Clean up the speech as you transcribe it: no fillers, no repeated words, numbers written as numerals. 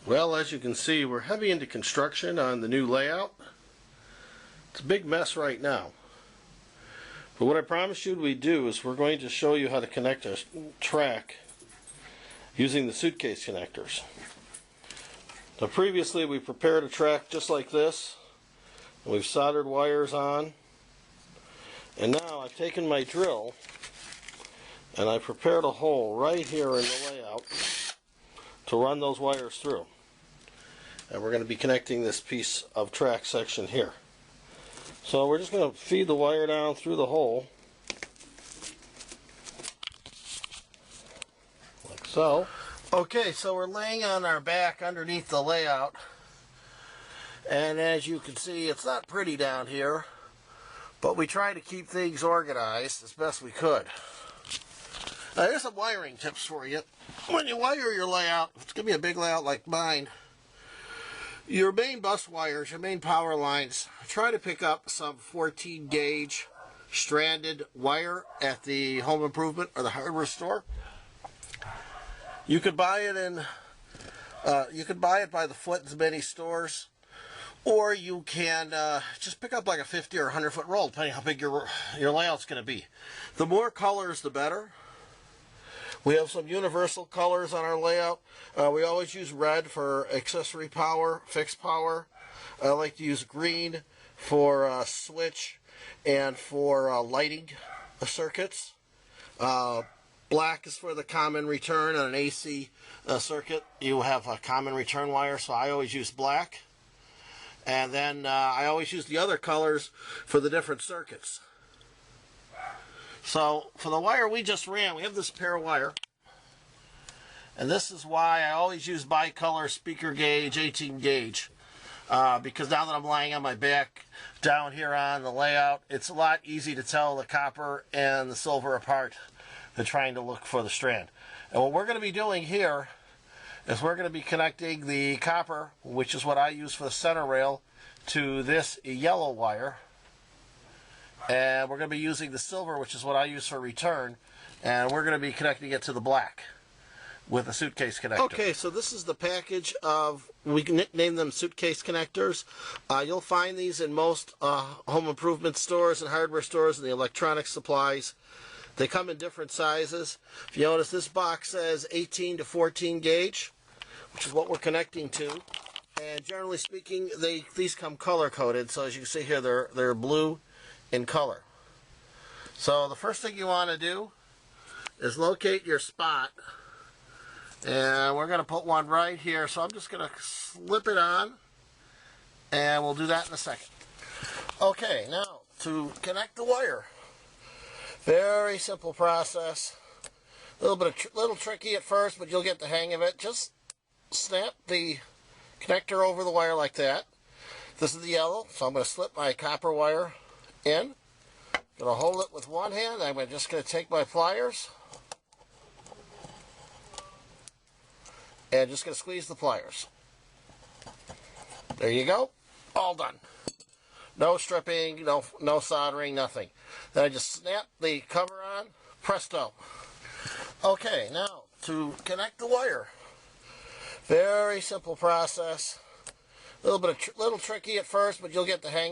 Well, as you can see, we're heavy into construction on the new layout. It's a big mess right now. But what I promised you we'd do is we're going to show you how to connect a track using the suitcase connectors. Now previously we prepared a track just like this, and we've soldered wires on. And now I've taken my drill and I prepared a hole right here in the layout to run those wires through. And we're going to be connecting this piece of track section here. So we're just going to feed the wire down through the hole, like so. Okay, so we're laying on our back underneath the layout, and as you can see, it's not pretty down here, but we try to keep things organized as best we could. Now here's some wiring tips for you. When you wire your layout, if it's going to be a big layout like mine, your main bus wires, your main power lines, try to pick up some 14 gauge stranded wire at the home improvement or the hardware store. You could buy it in, by the foot in as many stores, or you can just pick up like a 50 or 100 foot roll, depending how big your layout's going to be. The more colors, the better. We have some universal colors on our layout. We always use red for accessory power, fixed power. I like to use green for switch and for lighting circuits. Black is for the common return. On an AC circuit, you have a common return wire, so I always use black. And then I always use the other colors for the different circuits. So for the wire we just ran, we have this pair of wire. And this is why I always use bicolor speaker gauge, 18 gauge. Because now that I'm lying on my back down here on the layout, it's a lot easier to tell the copper and the silver apart than trying to look for the strand. And what we're going to be doing here is we're going to be connecting the copper, which is what I use for the center rail, to this yellow wire. And we're going to be using the silver, which is what I use for return, and we're going to be connecting it to the black with a suitcase connector. Okay, so this is the package of, we can name them suitcase connectors. You'll find these in most home improvement stores and hardware stores and the electronic supplies. They come in different sizes. If you notice, this box says 18 to 14 gauge, which is what we're connecting to. And generally speaking, these come color-coded, so as you can see here, they're blue in color. So the first thing you want to do is locate your spot, and we're going to put one right here. So I'm just going to slip it on, and we'll do that in a second. Okay, now to connect the wire, very simple process. A little tricky at first, but you'll get the hang of it. Just snap the connector over the wire like that. This is the yellow, so I'm going to slip my copper wire in. I'm going to hold it with one hand. I'm just going to take my pliers and just going to squeeze the pliers. There you go. All done. No stripping, no soldering, nothing. Then I just snap the cover on. Presto. Okay, now to connect the wire. Very simple process. A little tricky at first, but you'll get the hang of it.